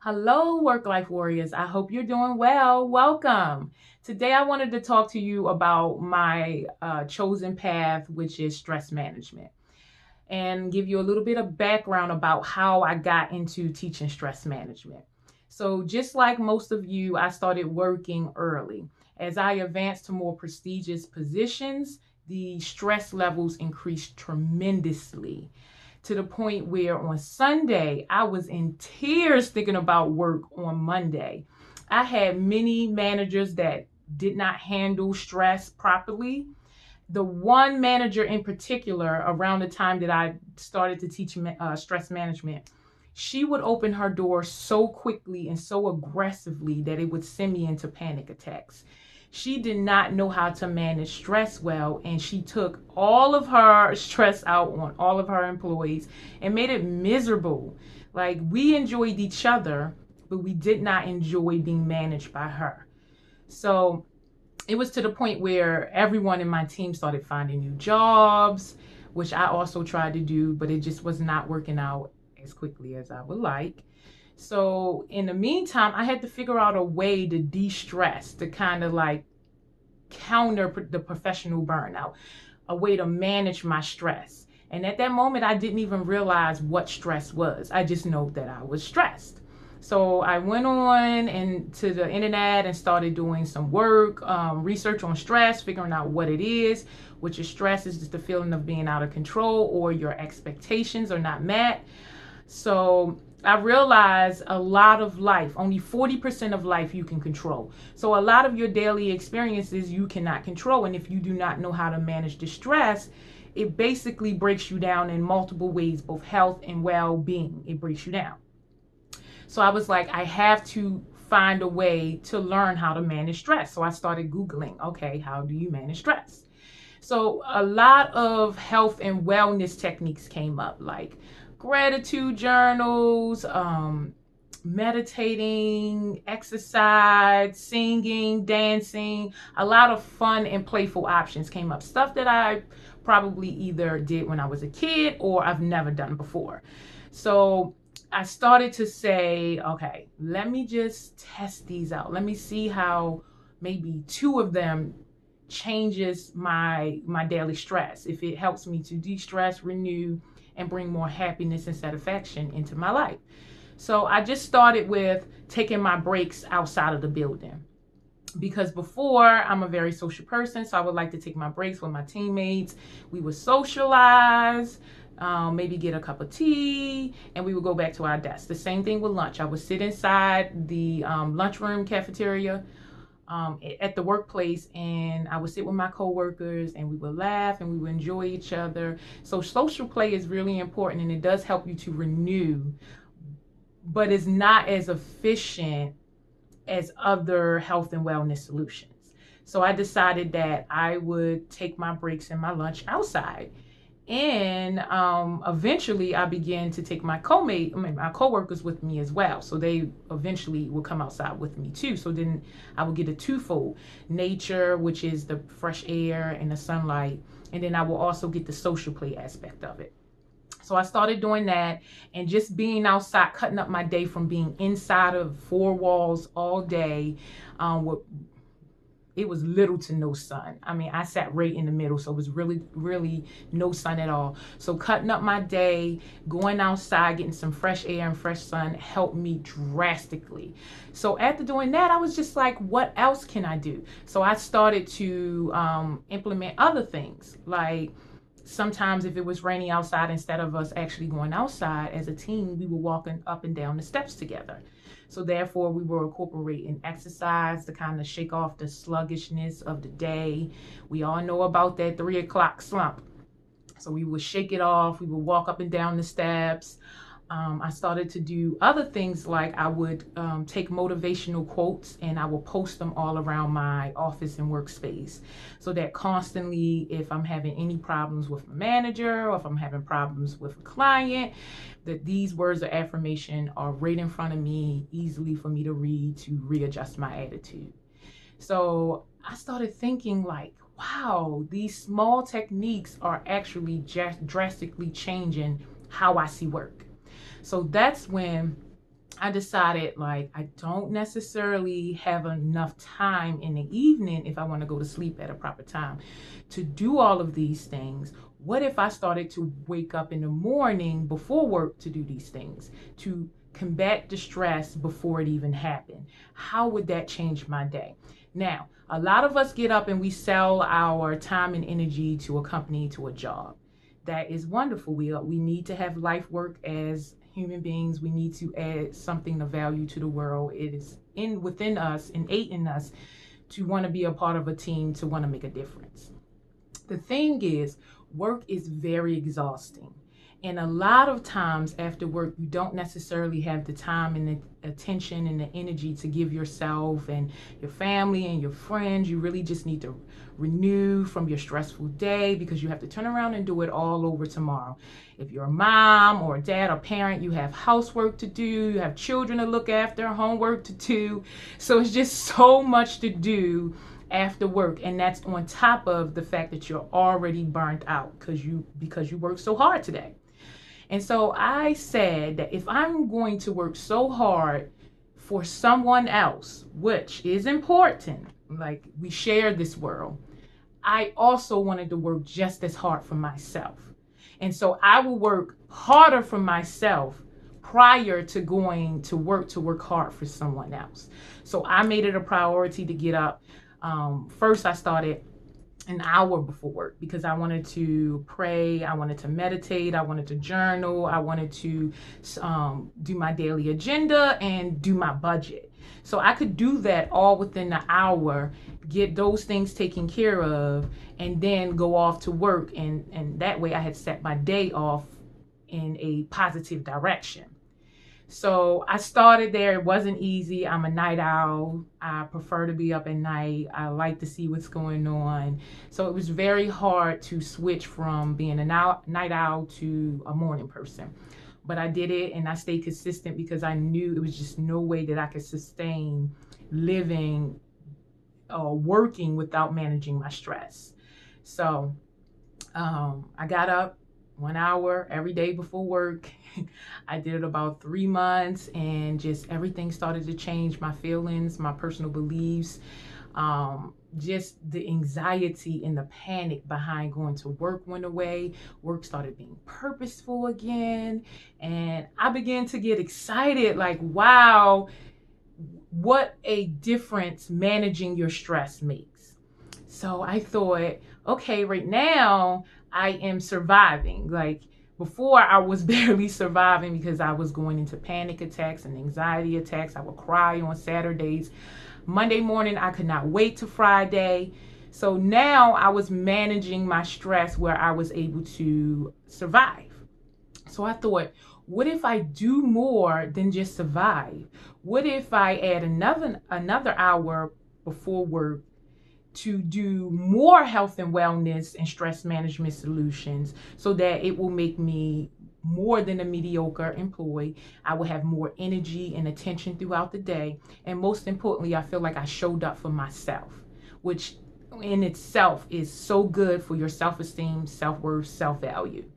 Hello, work life warriors. I hope you're doing well. Welcome. Today, I wanted to talk to you about my chosen path, which is stress management, and give you a little bit of background about how I got into teaching stress management. So, just like most of you, I started working early. As I advanced to more prestigious positions, the stress levels increased tremendously to the point where on Sunday I was in tears thinking about work on Monday. I had many managers that did not handle stress properly. The one manager in particular, around the time that I started to teach stress management, she would open her door so quickly and so aggressively that it would send me into panic attacks. She did not know how to manage stress well, and she took all of her stress out on all of her employees and made it miserable. Like, we enjoyed each other, but we did not enjoy being managed by her. So it was to the point where everyone in my team started finding new jobs, which I also tried to do, but it just was not working out as quickly as I would like. So in the meantime, I had to figure out a way to de-stress, to kind of like counter the professional burnout, a way to manage my stress. And at that moment, I didn't even realize what stress was. I just know that I was stressed. So I went on and to the internet and started doing some work, research on stress, figuring out what it is, which is stress is just the feeling of being out of control or your expectations are not met. So I realized a lot of life, only 40% of life you can control. So a lot of your daily experiences you cannot control. And if you do not know how to manage the stress, it basically breaks you down in multiple ways, both health and well-being. It breaks you down. So I was like, I have to find a way to learn how to manage stress. So I started Googling, okay, how do you manage stress? So a lot of health and wellness techniques came up, like gratitude journals, meditating, exercise, singing, dancing. A lot of fun and playful options came up. Stuff that I probably either did when I was a kid or I've never done before. So I started to say, okay, let me just test these out. Let me see how maybe two of them changes my daily stress, if it helps me to de-stress, renew, and bring more happiness and satisfaction into my life. So I just started with taking my breaks outside of the building, because before, I'm a very social person, so I would like to take my breaks with my teammates. We would socialize, maybe get a cup of tea, and we would go back to our desk. The same thing with lunch. I would sit inside the lunchroom cafeteria at the workplace, and I would sit with my coworkers and we would laugh and we would enjoy each other. So social play is really important, and it does help you to renew, but it's not as efficient as other health and wellness solutions. So I decided that I would take my breaks and my lunch outside. And eventually I began to take my coworkers with me as well. So they eventually will come outside with me too. So then I will get a twofold: nature, which is the fresh air and the sunlight. And then I will also get the social play aspect of it. So I started doing that, and just being outside, cutting up my day from being inside of four walls all day. With It was little to no sun. I mean, I sat right in the middle, so it was really, really no sun at all. So cutting up my day, going outside, getting some fresh air and fresh sun helped me drastically. So after doing that, I was just like, what else can I do? So I started to implement other things, like sometimes if it was raining outside, instead of us actually going outside as a team, we were walking up and down the steps together. So therefore, we were incorporating exercise to kind of shake off the sluggishness of the day. We all know about that 3 o'clock slump. So we would shake it off. We would walk up and down the steps. I started to do other things, like I would take motivational quotes and I will post them all around my office and workspace, so that constantly, if I'm having any problems with my manager or if I'm having problems with a client, that these words of affirmation are right in front of me, easily for me to read, to readjust my attitude. So I started thinking, like, wow, these small techniques are actually drastically changing how I see work. So that's when I decided like I don't necessarily have enough time in the evening if I want to go to sleep at a proper time to do all of these things. What if I started to wake up in the morning before work to do these things, to combat the stress before it even happened? How would that change my day? Now, a lot of us get up and we sell our time and energy to a company, to a job. That is wonderful. We need to have life work as human beings. We need to add something of value to the world. It is within us, innate in us, to want to be a part of a team, to want to make a difference. The thing is, work is very exhausting. And a lot of times after work, you don't necessarily have the time and the attention and the energy to give yourself and your family and your friends. You really just need to renew from your stressful day because you have to turn around and do it all over tomorrow. If you're a mom or a dad or parent, you have housework to do, you have children to look after, homework to do. So it's just so much to do after work, and that's on top of the fact that you're already burnt out because you worked so hard today. And so I said that if I'm going to work so hard for someone else, which is important, like we share this world, I also wanted to work just as hard for myself. And so I will work harder for myself prior to going to work hard for someone else. So I made it a priority to get up. First, I started an hour before work because I wanted to pray, I wanted to meditate, I wanted to journal, I wanted to do my daily agenda and do my budget. So I could do that all within the hour, get those things taken care of, and then go off to work. And that way I had set my day off in a positive direction. So I started there. It wasn't easy. I'm a night owl. I prefer to be up at night. I like to see what's going on. So it was very hard to switch from being a night owl to a morning person. But I did it and I stayed consistent because I knew it was just no way that I could sustain living or working without managing my stress. So I got up 1 hour every day before work. I did it about 3 months and just everything started to change. My feelings, my personal beliefs, just the anxiety and the panic behind going to work went away. Work started being purposeful again. And I began to get excited like, wow, what a difference managing your stress makes. So I thought, okay, right now I am surviving. Like before I was barely surviving because I was going into panic attacks and anxiety attacks. I would cry on Saturdays. Monday morning, I could not wait to Friday. So now I was managing my stress where I was able to survive. So I thought, what if I do more than just survive? What if I add another hour before work to do more health and wellness and stress management solutions so that it will make me more than a mediocre employee. I will have more energy and attention throughout the day. And most importantly, I feel like I showed up for myself, which in itself is so good for your self-esteem, self-worth, self-value.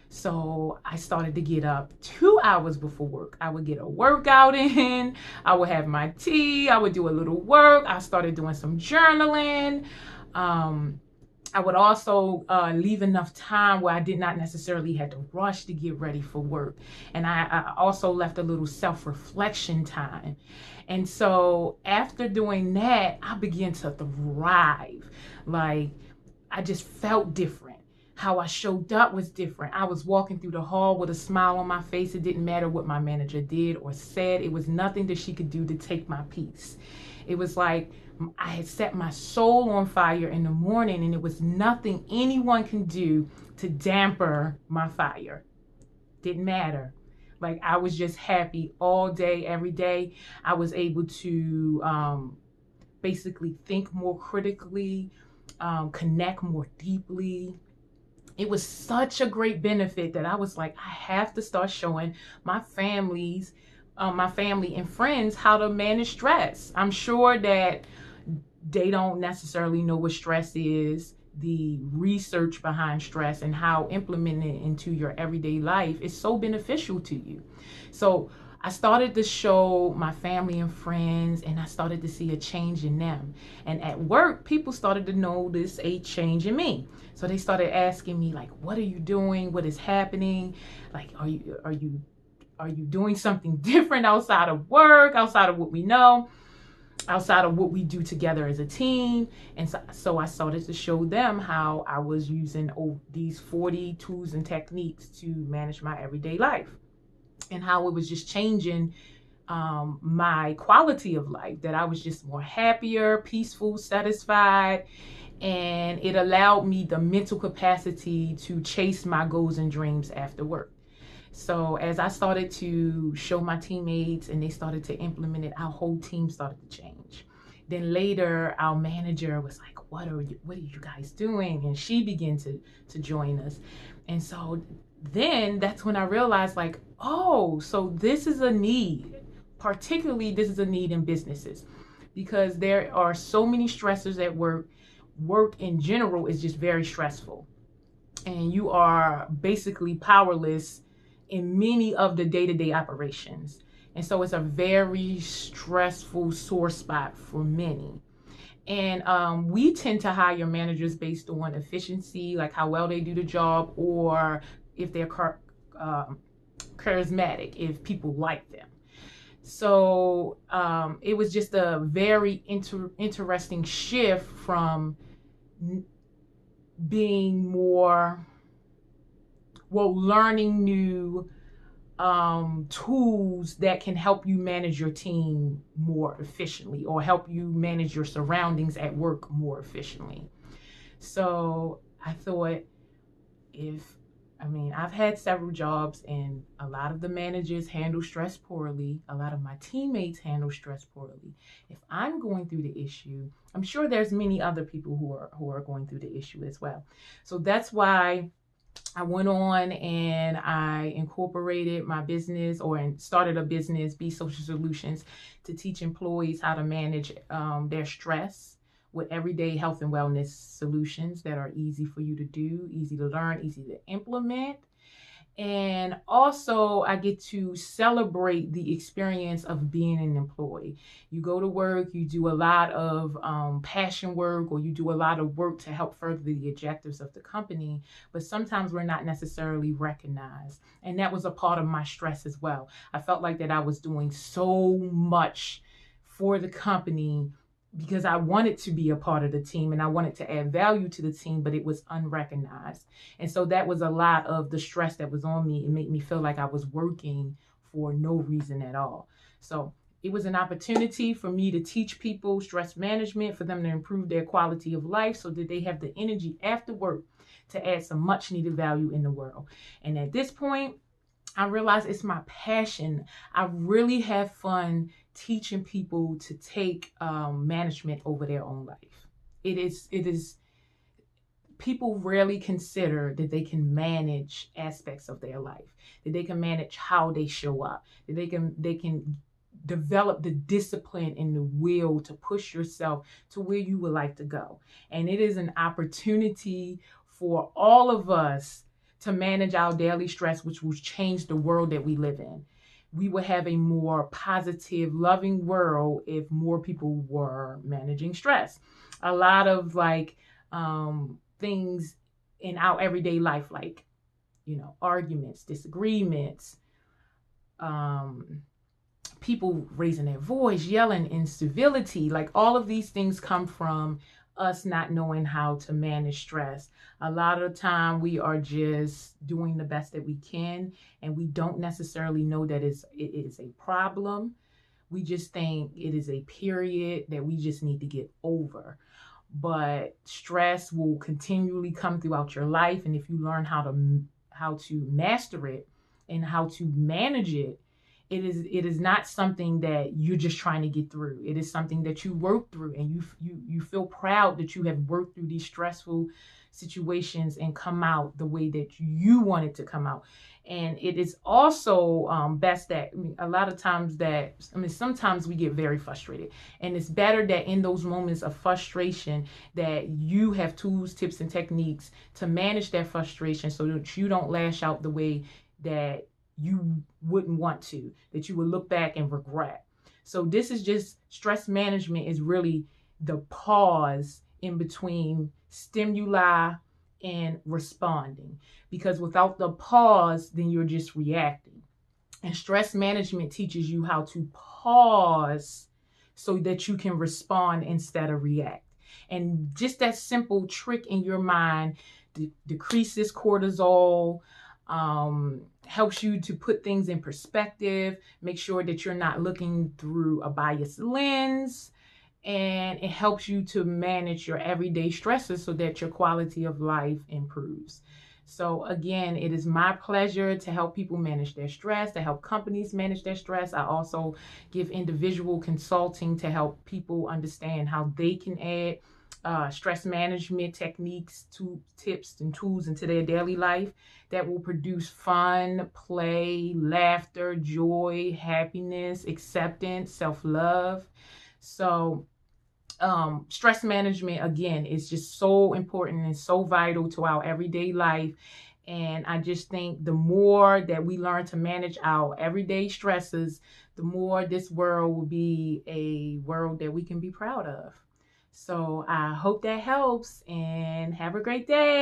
So I started to get up 2 hours before work. I would get a workout in. I would have my tea. I would do a little work. I started doing some journaling. I would also leave enough time where I did not necessarily have to rush to get ready for work. And I also left a little self-reflection time. And so after doing that, I began to thrive. Like I just felt different. How I showed up was different. I was walking through the hall with a smile on my face. It didn't matter what my manager did or said. It was nothing that she could do to take my peace. It was like I had set my soul on fire in the morning, and it was nothing anyone can do to damper my fire. Didn't matter. Like I was just happy all day, every day. I was able to basically think more critically, connect more deeply. It was such a great benefit that I was like, I have to start showing my family and friends how to manage stress. I'm sure that they don't necessarily know what stress is, the research behind stress and how implementing it into your everyday life is so beneficial to you. So I started to show my family and friends, and I started to see a change in them. And at work, people started to notice a change in me. So they started asking me, like, what are you doing? What is happening? Like, are you doing something different outside of work, outside of what we know, outside of what we do together as a team? And so I started to show them how I was using these 40 tools and techniques to manage my everyday life, and how it was just changing my quality of life, that I was just more happier, peaceful, satisfied, and it allowed me the mental capacity to chase my goals and dreams after work. So as I started to show my teammates and they started to implement it, our whole team started to change. Then later, our manager was like, what are you guys doing? And she began to join us. And so then that's when I realized, like, oh, so this is a need. Particularly, this is a need in businesses, because there are so many stressors at work. Work in general is just very stressful, and you are basically powerless in many of the day-to-day operations. And so it's a very stressful sore spot for many. And we tend to hire managers based on efficiency, like how well they do the job, or if they're charismatic, if people like them. So it was just a very interesting shift from being more, learning new tools that can help you manage your team more efficiently, or help you manage your surroundings at work more efficiently. So I thought, I've had several jobs, and a lot of the managers handle stress poorly. A lot of my teammates handle stress poorly. If I'm going through the issue, I'm sure there's many other people who are going through the issue as well. So that's why I went on and I incorporated my business, or started a business, Be Social Solutions, to teach employees how to manage their stress with everyday health and wellness solutions that are easy for you to do, easy to learn, easy to implement. And also, I get to celebrate the experience of being an employee. You go to work, you do a lot of passion work, or you do a lot of work to help further the objectives of the company, but sometimes we're not necessarily recognized. And that was a part of my stress as well. I felt like that I was doing so much for the company because I wanted to be a part of the team and I wanted to add value to the team, but it was unrecognized. And so that was a lot of the stress that was on me. It made me feel like I was working for no reason at all. So it was an opportunity for me to teach people stress management, for them to improve their quality of life so that they have the energy after work to add some much needed value in the world. And at this point, I realize it's my passion. I really have fun teaching people to take management over their own life. It is. People rarely consider that they can manage aspects of their life, that they can manage how they show up, that they can develop the discipline and the will to push yourself to where you would like to go. And it is an opportunity for all of us to manage our daily stress, which will change the world that we live in. We would have a more positive, loving world if more people were managing stress. A lot of things in our everyday life, like, arguments, disagreements, people raising their voice, yelling, incivility, like all of these things come from us not knowing how to manage stress. A lot of the time we are just doing the best that we can, and we don't necessarily know that it is a problem. We just think it is a period that we just need to get over. But stress will continually come throughout your life, and if you learn how to master it and how to manage it, it is not something that you're just trying to get through. It is something that you work through, and you feel proud that you have worked through these stressful situations and come out the way that you want it to come out. And it is also best that, a lot of times sometimes we get very frustrated, and it's better that in those moments of frustration that you have tools, tips, and techniques to manage that frustration so that you don't lash out the way that you wouldn't want to, that you would look back and regret. So this is just stress management is really the pause in between stimuli and responding. Because without the pause, then you're just reacting. And stress management teaches you how to pause so that you can respond instead of react. And just that simple trick in your mind decreases cortisol, helps you to put things in perspective, make sure that you're not looking through a biased lens, and it helps you to manage your everyday stresses so that your quality of life improves. So again, it is my pleasure to help people manage their stress, to help companies manage their stress. I also give individual consulting to help people understand how they can add stress management techniques, tips, and tools into their daily life that will produce fun, play, laughter, joy, happiness, acceptance, self-love. So stress management, again, is just so important and so vital to our everyday life. And I just think the more that we learn to manage our everyday stresses, the more this world will be a world that we can be proud of. So I hope that helps, and have a great day.